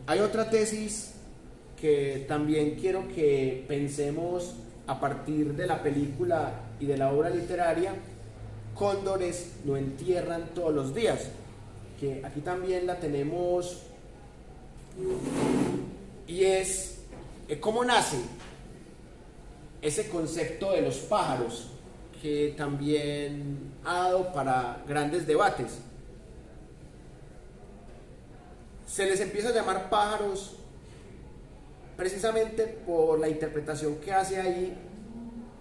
Hay otra tesis que también quiero que pensemos a partir de la película y de la obra literaria. Cóndores no entierran todos los días, que aquí también la tenemos, y es cómo nace ese concepto de los pájaros, que también ha dado para grandes debates. Se les empieza a llamar pájaros precisamente por la interpretación que hace ahí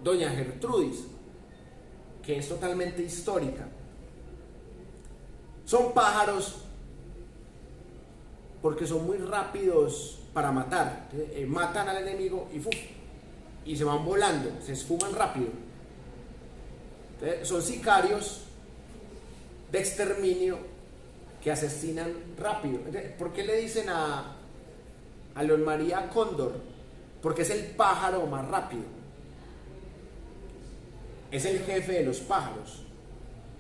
doña Gertrudis, que es totalmente histórica. Son pájaros porque son muy rápidos para matar. Matan al enemigo y se van volando, se esfuman rápido. Son sicarios de exterminio que asesinan rápido. ¿Por qué le dicen a León María Cóndor? Porque es el pájaro más rápido, es el jefe de los pájaros.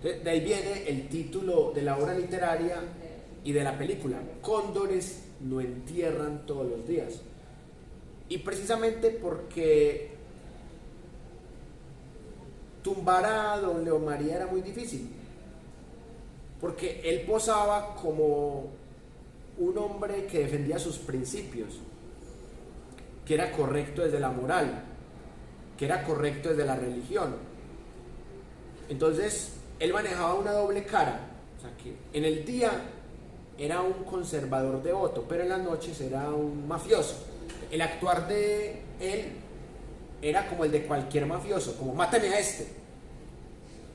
De ahí viene el título de la obra literaria y de la película: Cóndores no entierran todos los días. Y precisamente porque tumbar a don León María era muy difícil, porque él posaba como un hombre que defendía sus principios, que era correcto desde la moral, que era correcto desde la religión. Entonces él manejaba una doble cara, o sea que en el día era un conservador devoto, pero en las noches era un mafioso. El actuar de él era como el de cualquier mafioso, como mátame a este,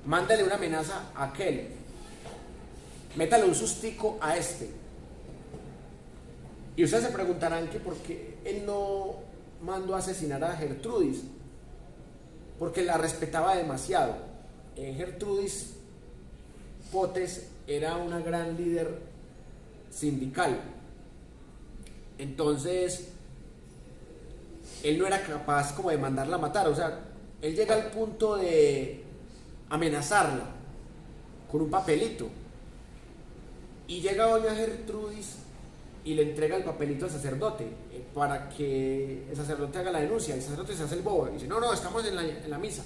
mándale una amenaza a aquel, métale un sustico a este. Y ustedes se preguntarán que por qué él no mandó a asesinar a Gertrudis, porque la respetaba demasiado. Gertrudis Potes era una gran líder sindical, entonces él no era capaz como de mandarla a matar. O sea, él llega al punto de amenazarla con un papelito, y llega doña Gertrudis y le entrega el papelito al sacerdote para que el sacerdote haga la denuncia. El sacerdote se hace el bobo y dice: no, estamos en la misa.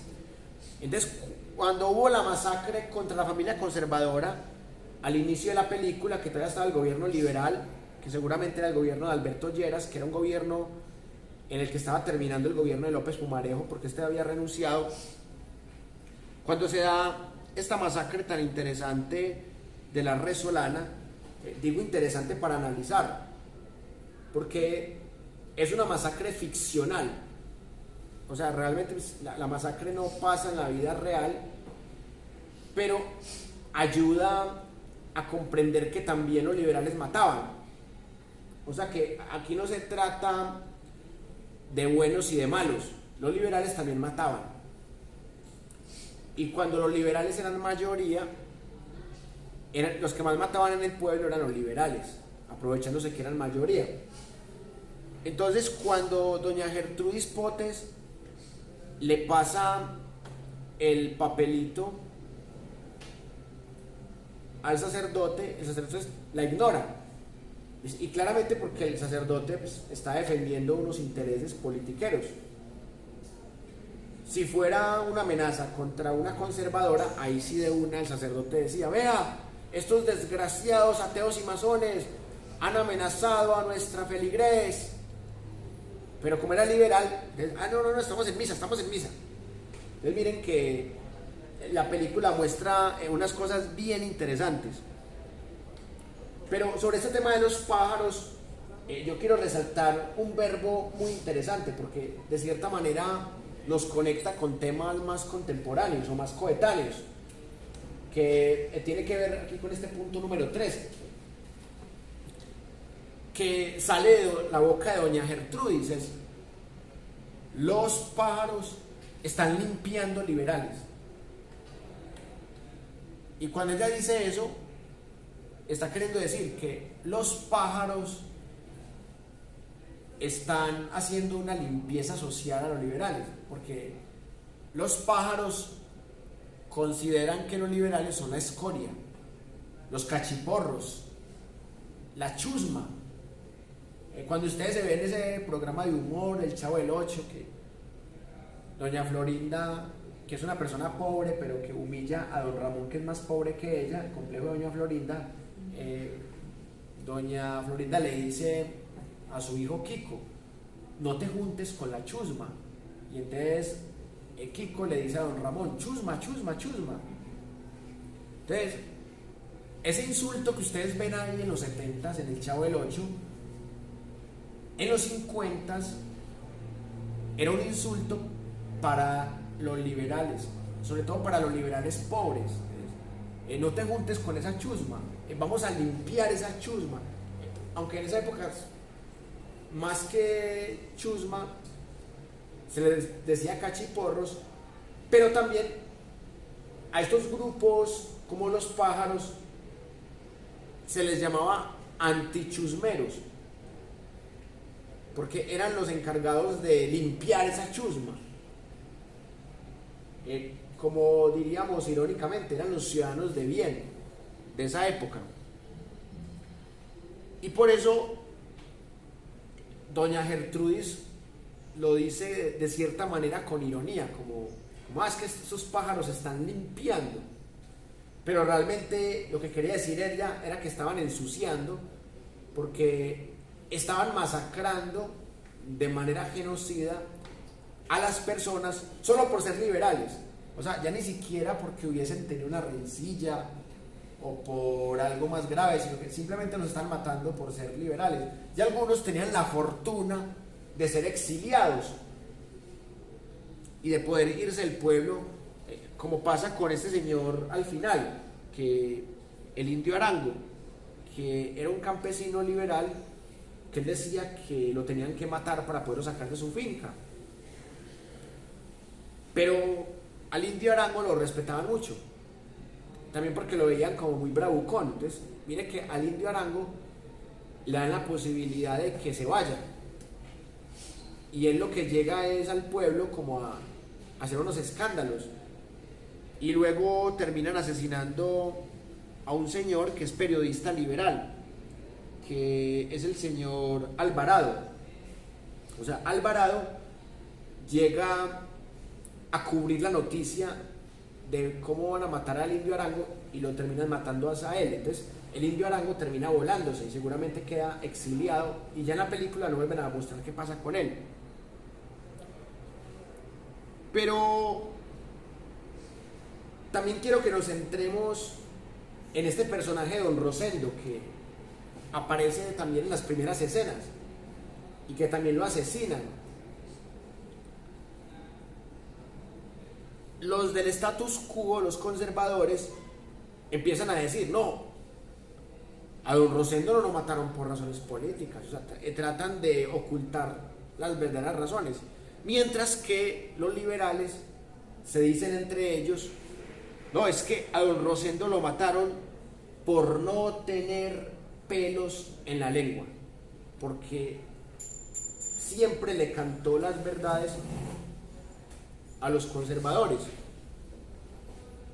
Entonces, cuando hubo la masacre contra la familia conservadora al inicio de la película, que todavía estaba el gobierno liberal, que seguramente era el gobierno de Alberto Lleras, que era un gobierno en el que estaba terminando el gobierno de López Pumarejo, porque este había renunciado. Cuando se da esta masacre tan interesante de la Resolana, digo interesante para analizar, porque es una masacre ficcional. O sea, realmente la masacre no pasa en la vida real, pero ayuda a comprender que también los liberales mataban. O sea que aquí no se trata de buenos y de malos, los liberales también mataban. Y cuando los liberales eran mayoría, los que más mataban en el pueblo eran los liberales, aprovechándose que eran mayoría. Entonces, cuando doña Gertrudis Potes le pasa el papelito al sacerdote, el sacerdote la ignora, y claramente porque el sacerdote está defendiendo unos intereses politiqueros. Si fuera una amenaza contra una conservadora, ahí sí de una el sacerdote decía: vea, estos desgraciados ateos y masones han amenazado a nuestra feligres. Pero como era liberal, no, estamos en misa. Entonces miren que la película muestra unas cosas bien interesantes. Pero sobre este tema de los pájaros, yo quiero resaltar un verbo muy interesante, porque de cierta manera nos conecta con temas más contemporáneos o más coetáneos, que tiene que ver aquí con este punto número 3, que sale de la boca de doña Gertrudis: es: los pájaros están limpiando liberales. Y cuando ella dice eso, está queriendo decir que los pájaros están haciendo una limpieza social a los liberales, porque los pájaros consideran que los liberales son la escoria, los cachiporros, la chusma. Cuando ustedes se ven ese programa de humor, El Chavo del Ocho, que doña Florinda, que es una persona pobre, pero que humilla a don Ramón, que es más pobre que ella, el complejo de doña Florinda, doña Florinda le dice a su hijo Kiko, no te juntes con la chusma. Y entonces Kiko le dice a don Ramón, chusma, chusma, chusma. Entonces, ese insulto que ustedes ven ahí en los 70s, en El Chavo del Ocho, en los 50s era un insulto para los liberales, sobre todo para los liberales pobres. No te juntes con esa chusma, vamos a limpiar esa chusma. Aunque en esa época, más que chusma, se les decía cachiporros, pero también a estos grupos como los pájaros se les llamaba antichusmeros, porque eran los encargados de limpiar esa chusma. Como diríamos irónicamente, eran los ciudadanos de bien de esa época. Y por eso doña Gertrudis lo dice de cierta manera con ironía, como es que estos pájaros están limpiando. Pero realmente lo que quería decir ella era que estaban ensuciando, porque estaban masacrando de manera genocida a las personas solo por ser liberales. O sea, ya ni siquiera porque hubiesen tenido una rencilla o por algo más grave, sino que simplemente los están matando por ser liberales. Y algunos tenían la fortuna de ser exiliados y de poder irse del pueblo, como pasa con este señor al final, que el indio Arango, que era un campesino liberal, que él decía que lo tenían que matar para poderlo sacar de su finca. Pero al indio Arango lo respetaban mucho, también porque lo veían como muy bravucón. Entonces, mire que al indio Arango le dan la posibilidad de que se vaya, y él lo que llega es al pueblo como a hacer unos escándalos, y luego terminan asesinando a un señor que es periodista liberal, que es el señor Alvarado. O sea, Alvarado llega a cubrir la noticia de cómo van a matar al indio Arango y lo terminan matando a él. Entonces el indio Arango termina volándose y seguramente queda exiliado, y ya en la película no vuelven a mostrar qué pasa con él. Pero también quiero que nos centremos en este personaje de don Rosendo, que aparece también en las primeras escenas y que también lo asesinan. Los del status quo, los conservadores, empiezan a decir, no, a don Rosendo no lo mataron por razones políticas. O sea, tratan de ocultar las verdaderas razones, mientras que los liberales se dicen entre ellos, no, es que a don Rosendo lo mataron por no tener pelos en la lengua, porque siempre le cantó las verdades a los conservadores.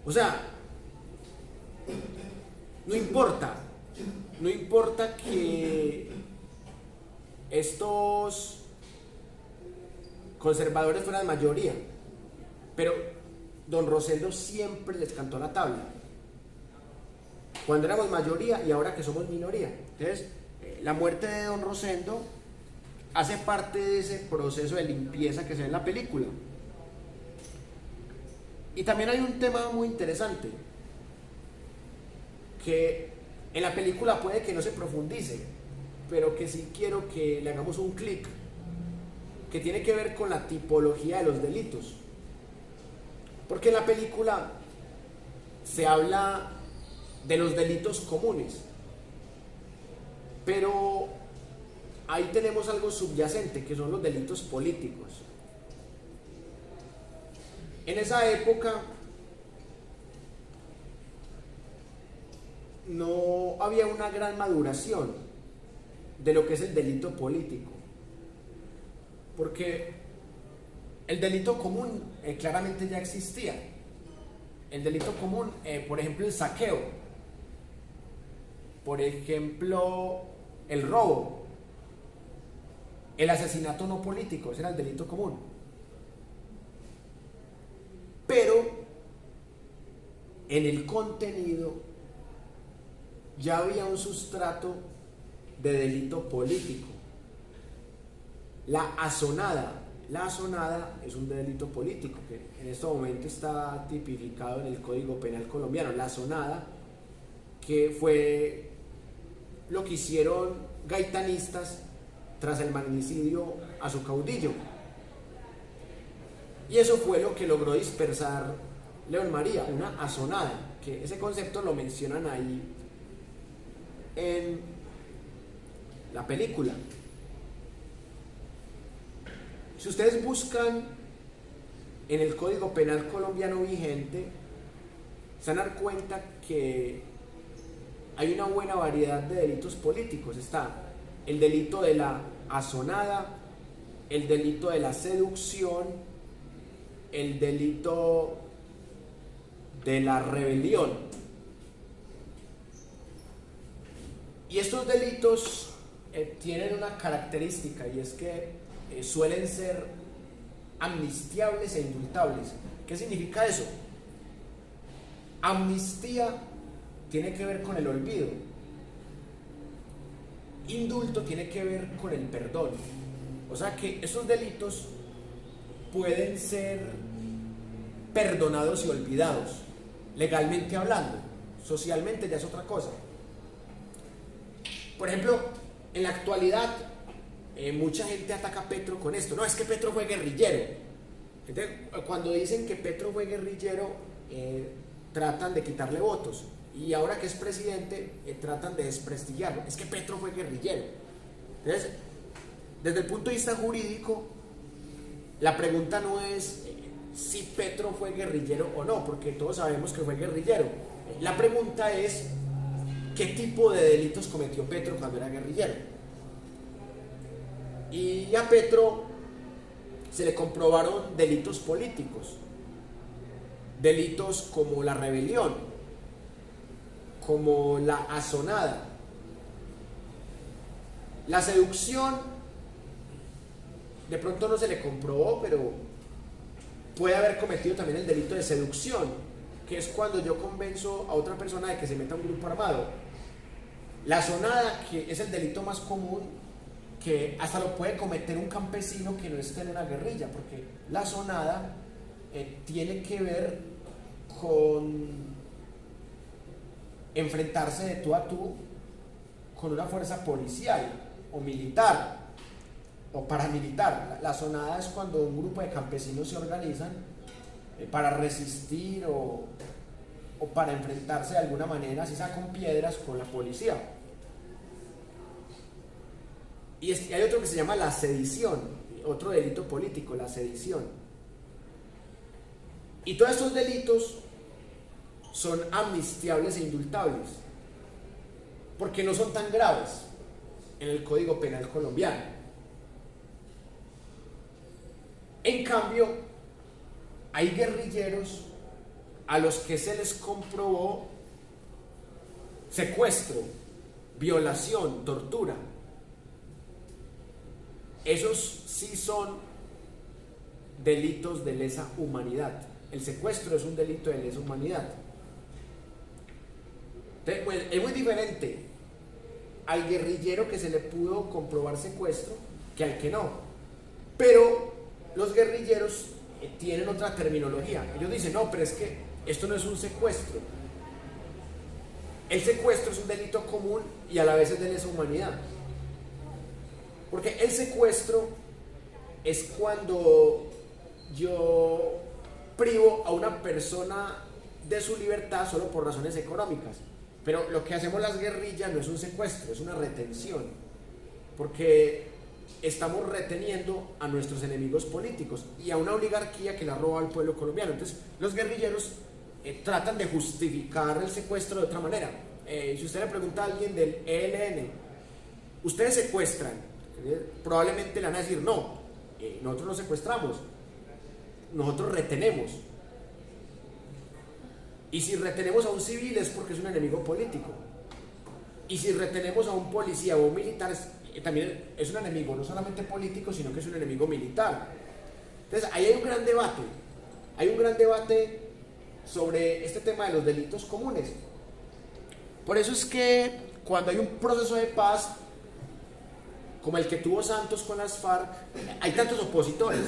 O sea, no importa que estos conservadores fueran mayoría, pero don Rosendo siempre les cantó la tabla cuando éramos mayoría y ahora que somos minoría. Entonces, la muerte de don Rosendo hace parte de ese proceso de limpieza que se ve en la película. Y también hay un tema muy interesante que en la película puede que no se profundice, pero que sí quiero que le hagamos un clic, que tiene que ver con la tipología de los delitos. Porque en la película se habla de los delitos comunes, pero ahí tenemos algo subyacente, que son los delitos políticos. En esa época no había una gran maduración de lo que es el delito político, porque el delito común claramente ya existía. El delito común, por ejemplo, el saqueo, por ejemplo, el robo, el asesinato no político, ese era el delito común. Pero en el contenido ya había un sustrato de delito político. La asonada es un delito político que en este momento está tipificado en el Código Penal colombiano. La asonada, que fue lo que hicieron gaitanistas tras el magnicidio a su caudillo. Y eso fue lo que logró dispersar León María, una asonada, que ese concepto lo mencionan ahí en la película. Si ustedes buscan en el Código Penal colombiano vigente, se van a dar cuenta que hay una buena variedad de delitos políticos. Está el delito de la asonada, el delito de la seducción, el delito de la rebelión. Y estos delitos tienen una característica, y es que suelen ser amnistiables e indultables. ¿Qué significa eso? Amnistía tiene que ver con el olvido. Indulto tiene que ver con el perdón. O sea que esos delitos pueden ser perdonados y olvidados, legalmente hablando. Socialmente ya es otra cosa. Por ejemplo, en la actualidad mucha gente ataca a Petro con esto. No, es que Petro fue guerrillero. Entonces, cuando dicen que Petro fue guerrillero, tratan de quitarle votos. Y ahora que es presidente, tratan de desprestigiarlo. Es que Petro fue guerrillero. Entonces, desde el punto de vista jurídico, la pregunta no es si Petro fue guerrillero o no, porque todos sabemos que fue guerrillero. La pregunta es qué tipo de delitos cometió Petro cuando era guerrillero. Y a Petro se le comprobaron delitos políticos, delitos como la rebelión, como la asonada, la seducción. De pronto no se le comprobó, pero puede haber cometido también el delito de seducción, que es cuando yo convenzo a otra persona de que se meta a un grupo armado. La asonada, que es el delito más común, que hasta lo puede cometer un campesino que no esté en una guerrilla, porque la asonada tiene que ver con enfrentarse de tú a tú con una fuerza policial o militar o paramilitar. La asonada es cuando un grupo de campesinos se organizan para resistir o para enfrentarse de alguna manera, si sea con piedras, con la policía. Y hay otro que se llama la sedición, otro delito político, la sedición. Y todos estos delitos son amnistiables e indultables, porque no son tan graves en el Código Penal colombiano. En cambio, hay guerrilleros a los que se les comprobó secuestro, violación, tortura. Esos sí son delitos de lesa humanidad. El secuestro es un delito de lesa humanidad. Entonces, pues, es muy diferente al guerrillero que se le pudo comprobar secuestro que al que no. Pero los guerrilleros tienen otra terminología. Ellos dicen, no, pero es que esto no es un secuestro. El secuestro es un delito común y a la vez es de lesa humanidad. Porque el secuestro es cuando yo privo a una persona de su libertad solo por razones económicas. Pero lo que hacemos las guerrillas no es un secuestro, es una retención. Porque estamos reteniendo a nuestros enemigos políticos y a una oligarquía que la roba al pueblo colombiano. Entonces, los guerrilleros tratan de justificar el secuestro de otra manera. Si usted le pregunta a alguien del ELN, ¿ustedes secuestran? Probablemente le van a decir, no, nosotros no secuestramos, nosotros retenemos. Y si retenemos a un civil es porque es un enemigo político. Y si retenemos a un policía o un militar, también es un enemigo no solamente político, sino que es un enemigo militar. Entonces, ahí hay un gran debate sobre este tema de los delitos comunes. Por eso es que cuando hay un proceso de paz, como el que tuvo Santos con las FARC, hay tantos opositores,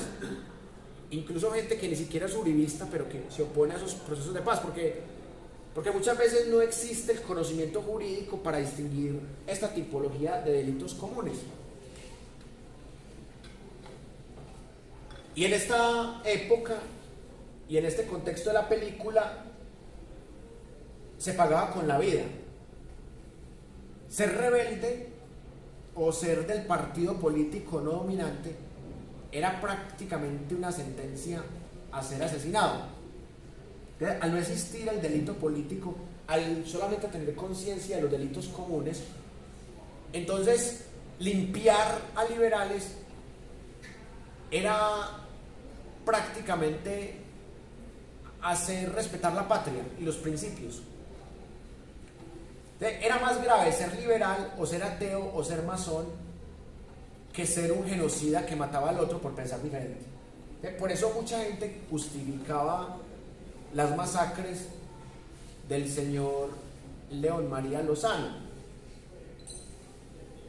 incluso gente que ni siquiera es uribista, pero que se opone a esos procesos de paz, porque muchas veces no existe el conocimiento jurídico para distinguir esta tipología de delitos comunes. Y en esta época y en este contexto de la película se pagaba con la vida. Ser rebelde o ser del partido político no dominante era prácticamente una sentencia a ser asesinado. Entonces, al no existir el delito político, al solamente tener conciencia de los delitos comunes, entonces limpiar a liberales era prácticamente hacer respetar la patria y los principios. Entonces, era más grave ser liberal o ser ateo o ser masón que ser un genocida que mataba al otro por pensar diferente. Entonces, por eso mucha gente justificaba las masacres del señor León María Lozano.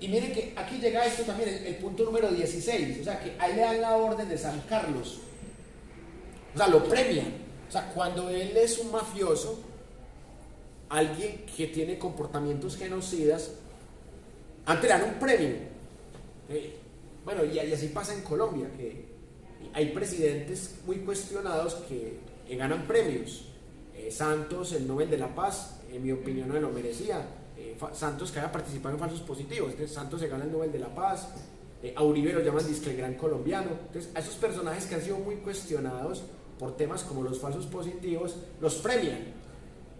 Y miren que aquí llega esto también, el punto número 16, o sea que ahí le dan la orden de San Carlos, o sea, lo premian. O sea, cuando él es un mafioso, alguien que tiene comportamientos genocidas, antes le dan un premio. Bueno, y así pasa en Colombia, que hay presidentes muy cuestionados que ganan premios. Santos, el Nobel de la Paz, en mi opinión no lo merecía. Santos, que había participado en falsos positivos, entonces Santos se gana el Nobel de la Paz. A Uribe lo llaman disque el gran colombiano. Entonces, a esos personajes que han sido muy cuestionados por temas como los falsos positivos, los premian.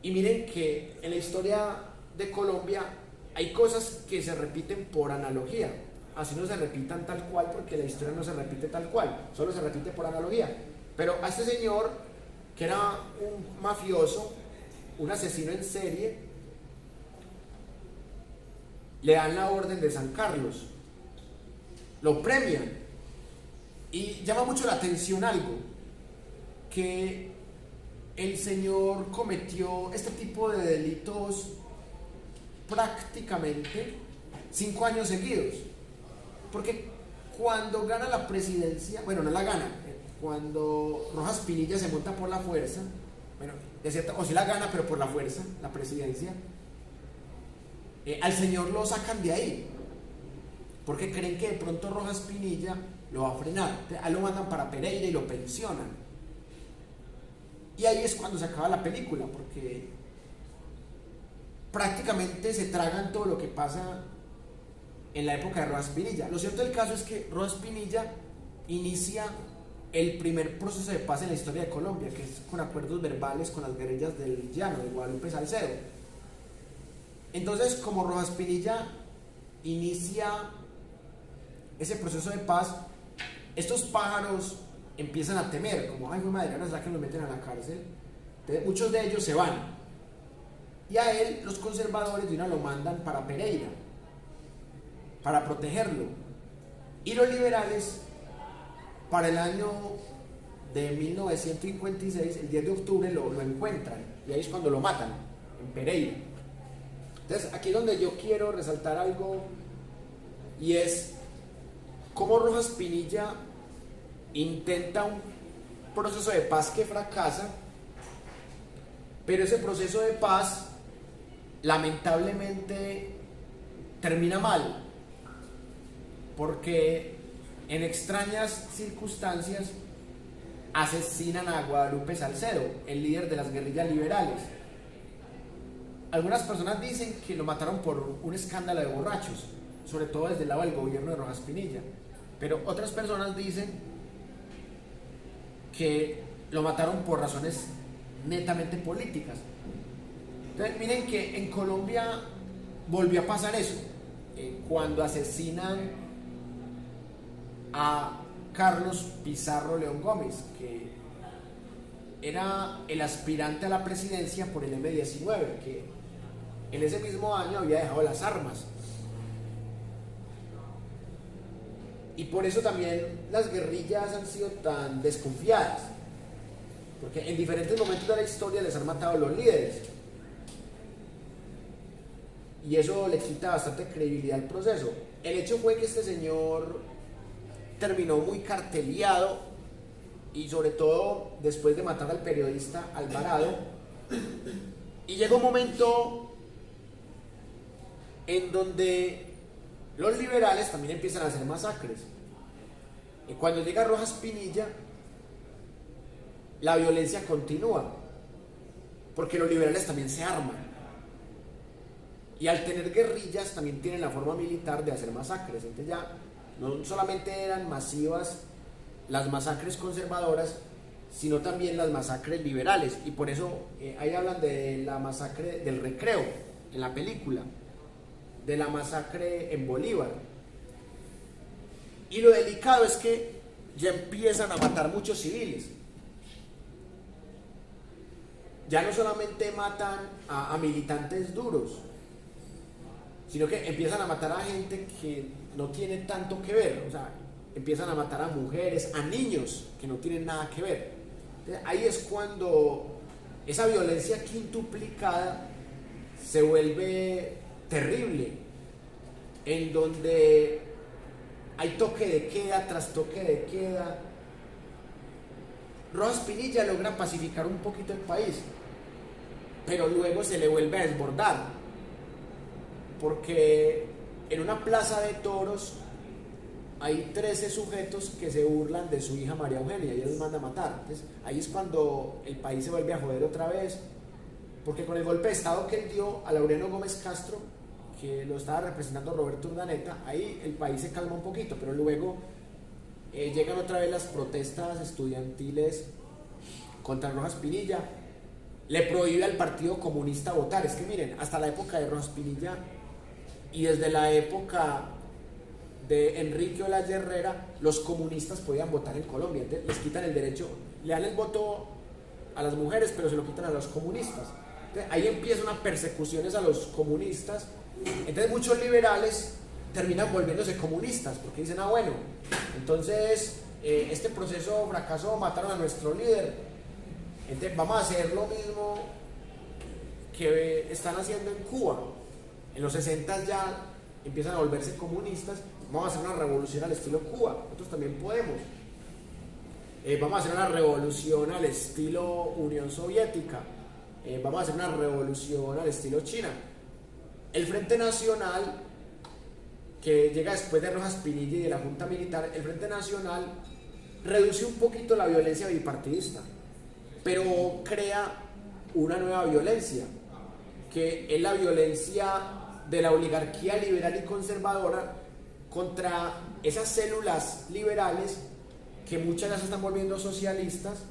Y miren que en la historia de Colombia hay cosas que se repiten por analogía, así no se repitan tal cual, porque la historia no se repite tal cual, solo se repite por analogía. Pero a este señor, que era un mafioso, un asesino en serie, le dan la orden de San Carlos, lo premian. Y llama mucho la atención algo, que el señor cometió este tipo de delitos prácticamente 5 años seguidos, porque cuando gana la presidencia, bueno, no la gana, cuando Rojas Pinilla se monta por la fuerza, bueno, de cierta, o si la gana, pero por la fuerza, la presidencia, al señor lo sacan de ahí, porque creen que de pronto Rojas Pinilla lo va a frenar. A lo mandan para Pereira y lo pensionan. Y ahí es cuando se acaba la película, porque prácticamente se tragan todo lo que pasa en la época de Rojas Pinilla. Lo cierto del caso es que Rojas Pinilla inicia el primer proceso de paz en la historia de Colombia, que es con acuerdos verbales con las guerrillas del Llano, de Guadalupe Salcedo. Entonces, como Rojas Pinilla inicia ese proceso de paz, estos pájaros empiezan a temer, como, ay, madre, ahora será que nos meten a la cárcel. Entonces, muchos de ellos se van. Y a él, los conservadores de una lo mandan para Pereira, para protegerlo. Y los liberales, para el año de 1956, el 10 de octubre, lo encuentran. Y ahí es cuando lo matan, en Pereira. Entonces, aquí es donde yo quiero resaltar algo, y es cómo Rojas Pinilla intenta un proceso de paz que fracasa, pero ese proceso de paz lamentablemente termina mal, porque en extrañas circunstancias asesinan a Guadalupe Salcedo, el líder de las guerrillas liberales. Algunas personas dicen que lo mataron por un escándalo de borrachos, sobre todo desde el lado del gobierno de Rojas Pinilla, pero otras personas dicen que lo mataron por razones netamente políticas. Entonces, miren que en Colombia volvió a pasar eso, cuando asesinan a Carlos Pizarro León Gómez, que era el aspirante a la presidencia por el M-19, que en ese mismo año había dejado las armas. Y por eso también las guerrillas han sido tan desconfiadas, porque en diferentes momentos de la historia les han matado a los líderes. Y eso le quita bastante credibilidad al proceso. El hecho fue que este señor terminó muy carteleado, y sobre todo después de matar al periodista Alvarado. Y llega un momento en donde los liberales también empiezan a hacer masacres. Y cuando llega Rojas Pinilla, la violencia continúa, porque los liberales también se arman. Y al tener guerrillas también tienen la forma militar de hacer masacres. Entonces ya no solamente eran masivas las masacres conservadoras, sino también las masacres liberales. Y por eso ahí hablan de la masacre del Recreo en la película, de la masacre en Bolívar. Y lo delicado es que ya empiezan a matar muchos civiles. Ya no solamente matan a militantes duros, sino que empiezan a matar a gente que no tiene tanto que ver. O sea, empiezan a matar a mujeres, a niños que no tienen nada que ver. Entonces, ahí es cuando esa violencia quintuplicada se vuelve terrible, en donde hay toque de queda tras toque de queda. Rojas Pinilla logra pacificar un poquito el país, pero luego se le vuelve a desbordar, porque en una plaza de toros hay 13 sujetos que se burlan de su hija María Eugenia y ellos manda a matar. Entonces, ahí es cuando el país se vuelve a joder otra vez, porque con el golpe de estado que él dio a Laureano Gómez Castro, que lo estaba representando Roberto Urdaneta, ahí el país se calma un poquito, pero luego llegan otra vez las protestas estudiantiles contra Rojas Pinilla. Le prohíbe al Partido Comunista votar. Es que miren, hasta la época de Rojas Pinilla y desde la época de Enrique Olaya Herrera, los comunistas podían votar en Colombia. Entonces, les quitan el derecho, le dan el voto a las mujeres, pero se lo quitan a los comunistas. Entonces, ahí empiezan unas persecuciones a los comunistas. Entonces muchos liberales terminan volviéndose comunistas, porque dicen, ah bueno, entonces este proceso fracasó, mataron a nuestro líder, entonces vamos a hacer lo mismo que están haciendo en Cuba. En los 60 ya empiezan a volverse comunistas. Vamos a hacer una revolución al estilo Cuba, nosotros también podemos. Vamos a hacer una revolución al estilo Unión Soviética, vamos a hacer una revolución al estilo China. El Frente Nacional, que llega después de Rojas Pinilla y de la Junta Militar, el Frente Nacional reduce un poquito la violencia bipartidista, pero crea una nueva violencia, que es la violencia de la oligarquía liberal y conservadora contra esas células liberales que muchas ya se están volviendo socialistas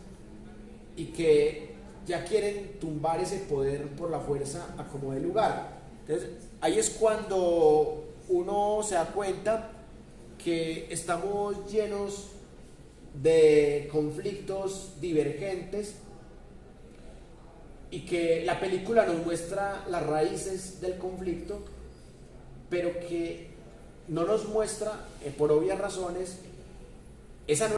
y que ya quieren tumbar ese poder por la fuerza a como dé lugar. Entonces, ahí es cuando uno se da cuenta que estamos llenos de conflictos divergentes y que la película nos muestra las raíces del conflicto, pero que no nos muestra, por obvias razones, esa